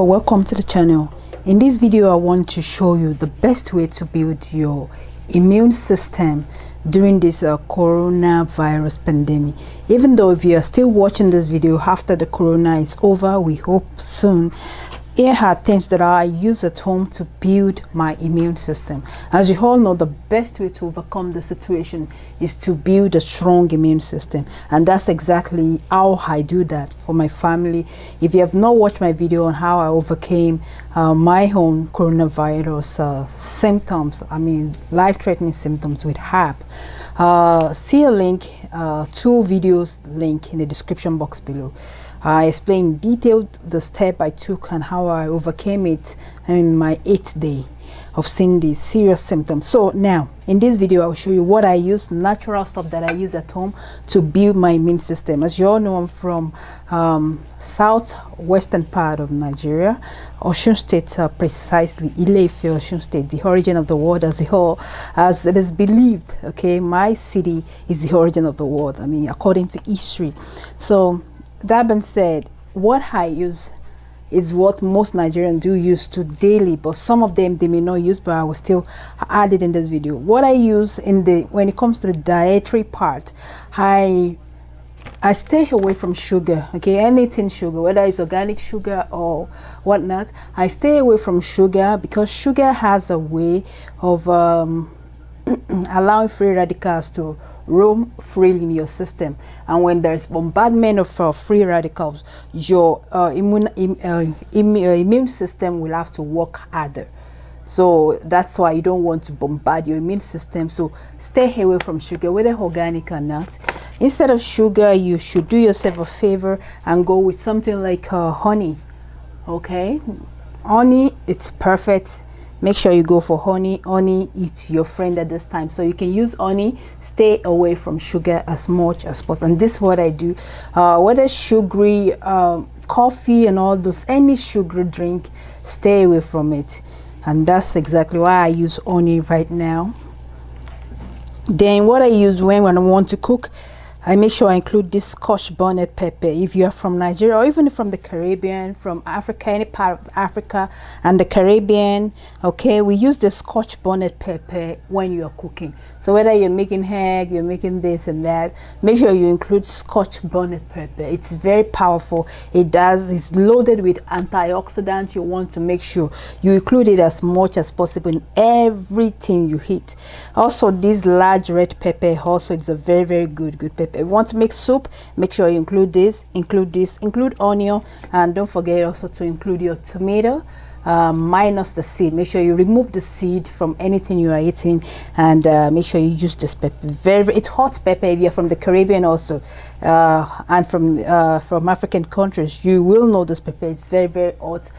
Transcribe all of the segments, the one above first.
welcome to the channel. In this video I want to show you the best way to build your immune system during this coronavirus pandemic. Even though if you are still watching this video after the corona is over, we hope soon, here are things that I use at home to build my immune system. As you all know, the best way to overcome the situation is to build a strong immune system, and that's exactly how I do that for my family. If you have not watched my video on how I overcame my own coronavirus symptoms, I mean life-threatening symptoms with HAP, see a link, two videos link in the description box below. I explain in detail the step I took and how I overcame it in my 8th day of seeing these serious symptoms. So now in this video I'll show you what I use, natural stuff that I use at home to build my immune system. As you all know, I'm from southwestern part of Nigeria, Osun State, precisely Ile-Ife, Osun State, the origin of the world as a whole, as it is believed. Okay, my city is the origin of the world, I mean according to history. So that being said, what I use is what most Nigerians do use to daily, but some of them they may not use, but I will still add it in this video. What I use when it comes to the dietary part, I stay away from sugar. Okay, anything sugar, whether it's organic sugar or whatnot, I stay away from sugar because sugar has a way of allowing free radicals to roam freely in your system, and when there's bombardment of free radicals, your immune system will have to work harder. So that's why you don't want to bombard your immune system. So stay away from sugar, whether organic or not. Instead of sugar, you should do yourself a favor and go with something like honey. Okay, honey, it's perfect. Make sure you go for honey. Honey is your friend at this time, so you can use honey. Stay away from sugar as much as possible, and this is what I do. Whether sugary coffee and all those, any sugary drink, stay away from it, and that's exactly why I use honey right now. Then what I use when I want to cook, I make sure I include this Scotch bonnet pepper. If you are from Nigeria or even from the Caribbean, from Africa, any part of Africa and the Caribbean, okay, we use the Scotch bonnet pepper when you are cooking. So whether you're making egg, you're making this and that, make sure you include Scotch bonnet pepper. It's very powerful. It's loaded with antioxidants. You want to make sure you include it as much as possible in everything you eat. Also, this large red pepper also is a very, very good pepper. If you want to make soup, make sure you include this, include onion, and don't forget also to include your tomato, minus the seed. Make sure you remove the seed from anything you are eating, and make sure you use this pepper. It's hot pepper. If you're from the Caribbean also, and from African countries, you will know this pepper. It's very, very hot,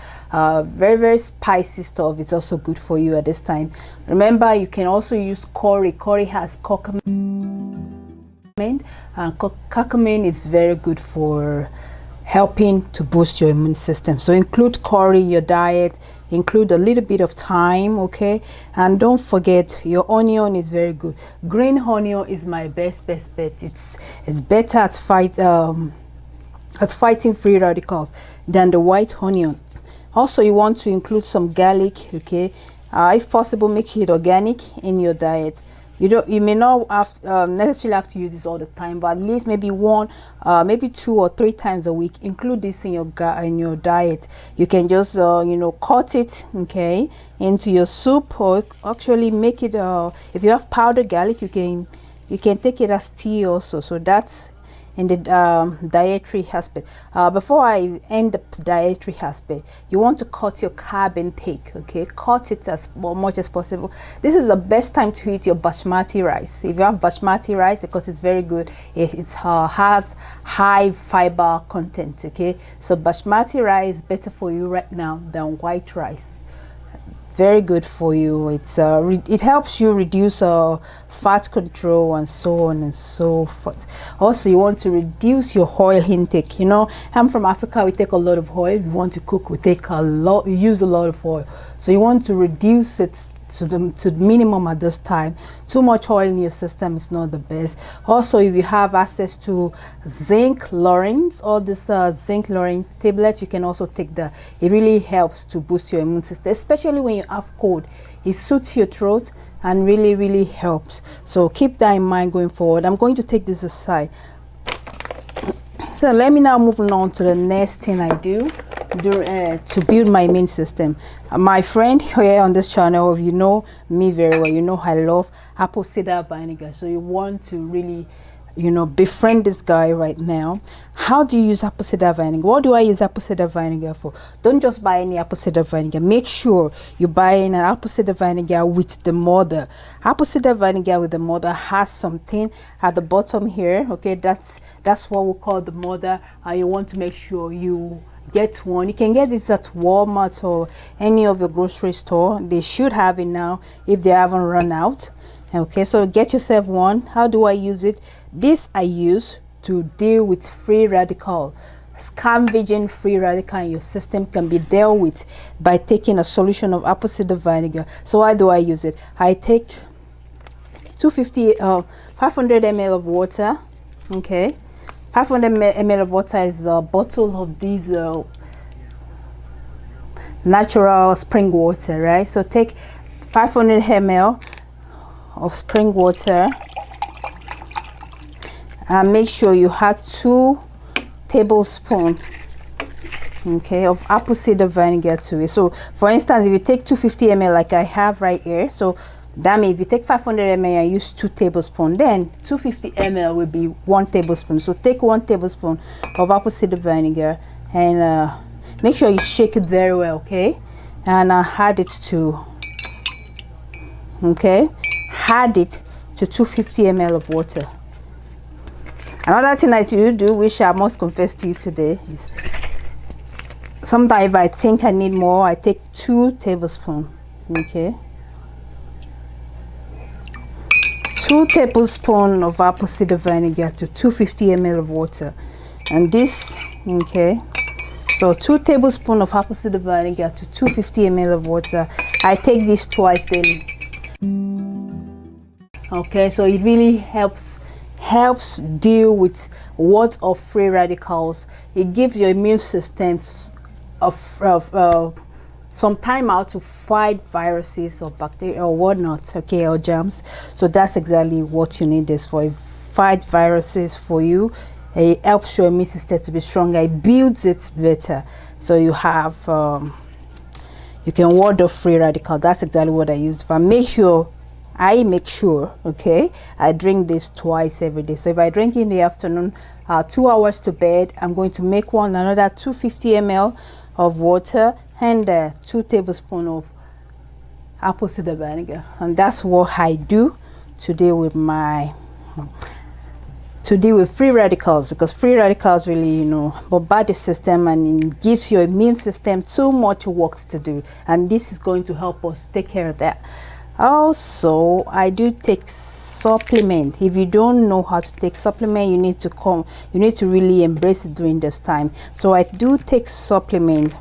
very spicy stuff. It's also good for you at this time. Remember, you can also use curry. Curry has curcumin. Curcumin is very good for helping to boost your immune system. So include curry in your diet, include a little bit of thyme, okay, and don't forget your onion is very good. Green onion is my best bet. It's better at fighting free radicals than the white onion. Also, you want to include some garlic, okay, if possible make it organic in your diet. You may not have necessarily have to use this all the time, but at least maybe maybe 2 or 3 times a week. Include this in your diet. You can just cut it, okay, into your soup, or actually make it. If you have powdered garlic, you can take it as tea also. So that's in the dietary aspect. Before I end the dietary aspect, you want to cut your carb intake, okay? Cut it as much as possible. This is the best time to eat your basmati rice. If you have basmati rice, because it's very good, it has high fiber content, okay? So basmati rice is better for you right now than white rice. Very good for you. It helps you reduce fat control and so on and so forth. Also, you want to reduce your oil intake. You know, I'm from Africa, we take a lot of oil. If you want to cook, we use a lot of oil. So you want to reduce it to the minimum at this time. Too much oil in your system is not the best. Also, if you have access to zinc Lozenges or this zinc Lozenges tablet, you can also take that. It really helps to boost your immune system, especially when you have cold. It suits your throat and really helps. So keep that in mind going forward. I'm going to take this aside. So let me now move on to the next thing I do to build my immune system. My friend here on this channel, if you know me very well, you know I love apple cider vinegar. So you want to really, you know, befriend this guy right now. How do you use apple cider vinegar? What do I use apple cider vinegar for? Don't just buy any apple cider vinegar. Make sure you buy in an apple cider vinegar with the mother. Apple cider vinegar with the mother has something at the bottom here. Okay, that's what we call the mother, and you want to make sure you get one. You can get this at Walmart or any of the grocery store. They should have it now if they haven't run out. Okay, so get yourself one. How do I use it? This I use to deal with free radical. Scavenging free radical in your system can be dealt with by taking a solution of apple cider vinegar. So why do I use it? I take 500 ml of water. Okay, 500 ml of water is a bottle of these natural spring water, right? So take 500 ml of spring water and make sure you add 2 tablespoons, okay, of apple cider vinegar to it. So for instance, if you take 250 ml like I have right here, so that means if you take 500 ml and use 2 tablespoons, then 250 ml will be 1 tablespoon. So take 1 tablespoon of apple cider vinegar and make sure you shake it very well, okay, and add it to, okay, add it to 250 ml of water. Another thing that you do, which I must confess to you today, is sometimes if I think I need more, I take 2 tablespoons, okay, 2 tablespoons of apple cider vinegar to 250 ml of water. And this, okay, so 2 tablespoons of apple cider vinegar to 250 ml of water. I take this twice daily. Okay, so it really helps deal with what of free radicals. It gives your immune system some time out to fight viruses or bacteria or whatnot, okay, or germs. So that's exactly what you need this for. It fight viruses for you. It helps your immune system to be stronger. It builds it better. So you have you can ward off free radical. That's exactly what I use. If I make sure, okay, I drink this twice every day. So if I drink in the afternoon, 2 hours to bed, I'm going to make another 250 ml of water and 2 tablespoons of apple cider vinegar. And that's what I do to deal with free radicals, because free radicals really, you know, bombard the system and it gives your immune system too much work to do. And this is going to help us take care of that. Also, I do take supplement. If you don't know how to take supplement, you need to really embrace it during this time. So I do take supplement.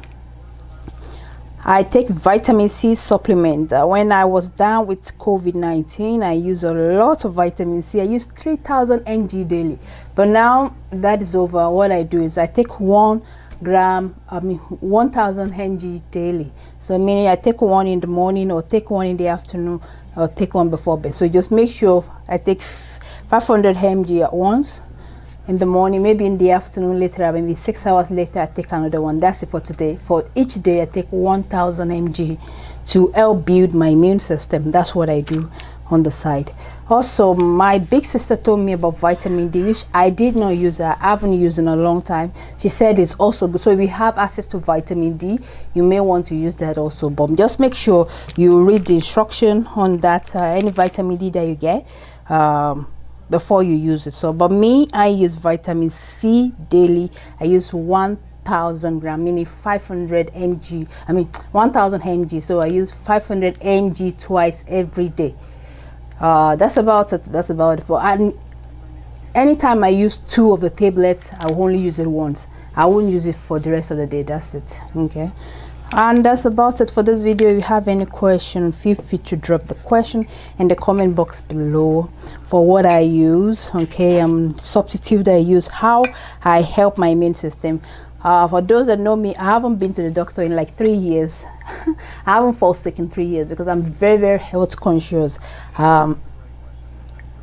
I take vitamin C supplement. When I was down with COVID-19, I used a lot of vitamin C. I used 3000 mg daily, but now that is over. What I do is I take 1000 mg daily. So meaning I take one in the morning or take one in the afternoon or take one before bed. So just make sure I take 500 mg at once in the morning, maybe in the afternoon later, maybe 6 hours later I take another one. That's it for today. For each day I take 1000 mg to help build my immune system. That's what I do on the side. Also, my big sister told me about vitamin D, which I did not use. I haven't used in a long time. She said it's also good. So if you have access to vitamin D, you may want to use that also, but just make sure you read the instruction on that any vitamin D that you get before you use it. So but me, I use vitamin C daily. I use 1000 grams, meaning 500 mg. 1000 mg. So I use 500 mg twice every day. That's about it. And anytime I use 2 of the tablets, I will only use it once. I won't use it for the rest of the day. That's it. Okay. And that's about it for this video. If you have any question, feel free to drop the question in the comment box below. For what I use, okay, substitute I use, how I help my immune system. For those that know me, I haven't been to the doctor in like 3 years. I haven't fallen sick in 3 years because I'm very, very health conscious. And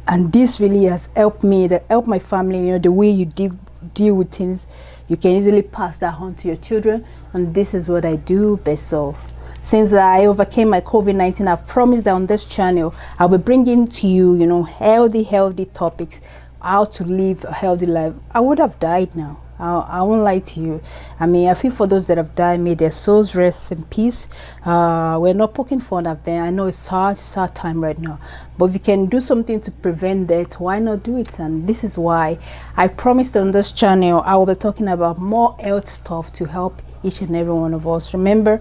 this really has helped me, to help my family. You know, the way you deal with things, you can easily pass that on to your children, and this is what I do best. So since I overcame my COVID-19, I've promised that on this channel I'll be bringing to you, you know, healthy topics, how to live a healthy life. I would have died now. I won't lie to you. I mean, I feel for those that have died, may their souls rest in peace. We're not poking fun at them. I know it's hard time right now, but if you can do something to prevent that, why not do it? And this is why I promised on this channel I will be talking about more health stuff to help each and every one of us. Remember,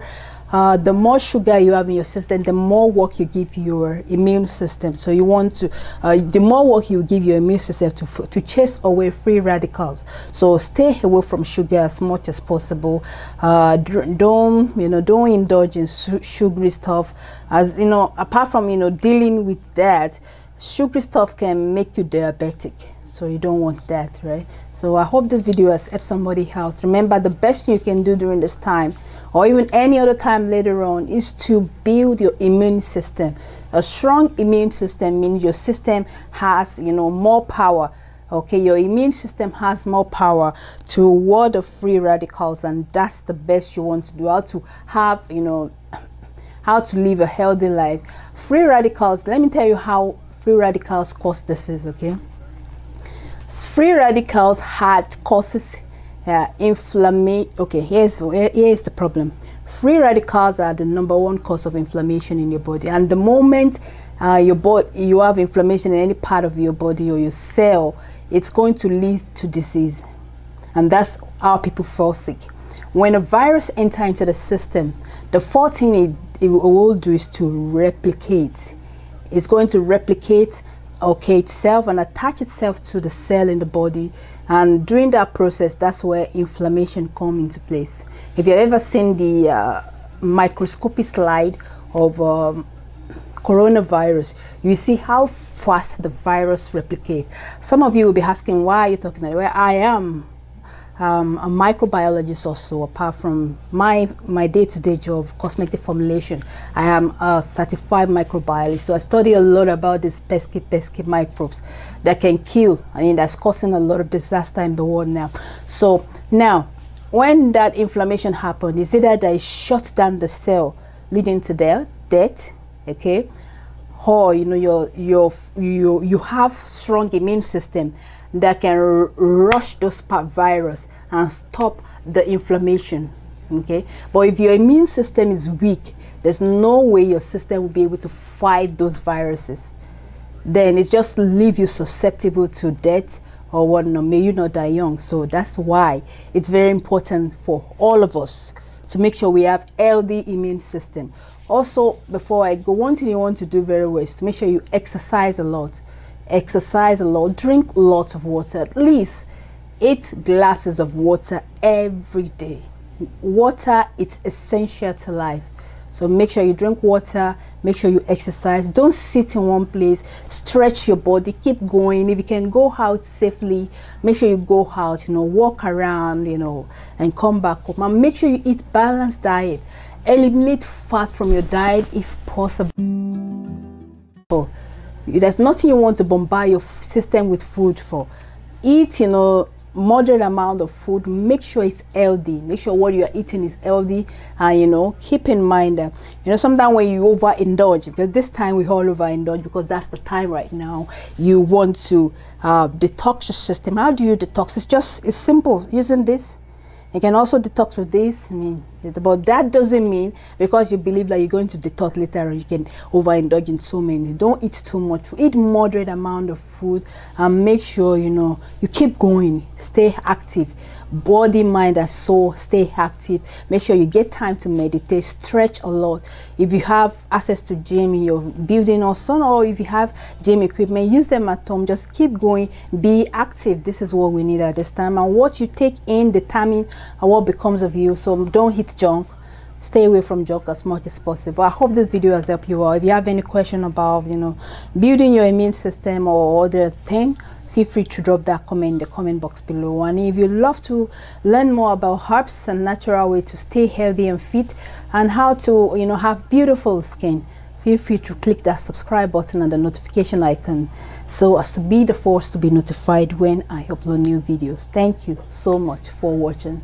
the more sugar you have in your system, the more work you give your immune system. So you want to, the more work you give your immune system to chase away free radicals. So stay away from sugar as much as possible. Don't indulge in sugary stuff. As you know, apart from dealing with that, sugary stuff can make you diabetic. So you don't want that, right? So I hope this video has helped somebody out. Remember, the best thing you can do during this time, or even any other time later on, is to build your immune system. A strong immune system means your system has, more power. Okay, your immune system has more power to ward off free radicals, and that's the best you want to do. How to have, how to live a healthy life. Free radicals, let me tell you how free radicals cause disease, okay? Free radicals causes inflammation. Okay, here's the problem. Free radicals are the #1 cause of inflammation in your body, and the moment you have inflammation in any part of your body or your cell, it's going to lead to disease, and that's how people fall sick. When a virus enters into the system, the first thing it will do is to replicate. It's going to replicate itself and attach itself to the cell in the body, and during that process, that's where inflammation comes into place. If you've ever seen the microscopic slide of coronavirus, you see how fast the virus replicates. Some of you will be asking, why are you talking about it? Well, I am a microbiologist also. Apart from my day-to-day job of cosmetic formulation, I am a certified microbiologist. So I study a lot about these pesky microbes that can kill. I mean, that's causing a lot of disaster in the world now. So now, when that inflammation happens, is either that it shuts down the cell, leading to their death, okay, or you have strong immune system that can rush those virus and stop the inflammation, okay? But if your immune system is weak, there's no way your system will be able to fight those viruses. Then it just leave you susceptible to death or whatnot. May you not die young. So that's why it's very important for all of us to make sure we have healthy immune system. Also, before I go, one thing you want to do very well is to make sure you exercise a lot. Drink lots of water, at least 8 glasses of water every day. Water is essential to life. So make sure you drink water, make sure you exercise. Don't sit in one place, stretch your body, keep going. If you can go out safely, make sure you go out, walk around, and come back home. And make sure you eat balanced diet. Eliminate fat from your diet if possible. There's nothing you want to bombard your system with food for. Eat, moderate amount of food. Make sure it's healthy. Make sure what you are eating is healthy. And keep in mind that sometimes when you overindulge, because this time we all overindulge because that's the time right now. You want to detox your system. How do you detox? It's simple. Using this. You can also detox with this. But that doesn't mean because you believe that you're going to detox later on, you can overindulge in so many. Don't eat too much. Eat moderate amount of food and make sure you keep going. Stay active. Body, mind, and soul, stay active. Make sure you get time to meditate, stretch a lot. If you have access to gym in your building or so, or if you have gym equipment, use them at home. Just keep going, be active. This is what we need at this time, and what you take in determines what becomes of you. So don't hit junk. stay away from junk as much as possible. I hope this video has helped you out. If you have any question about, you know, building your immune system or other thing, feel free to drop that comment in the comment box below. And if you love to learn more about herbs and natural way to stay healthy and fit, and how to, you know, have beautiful skin, feel free to click that subscribe button and the notification icon, so as to be the first to be notified when I upload new videos. Thank you so much for watching.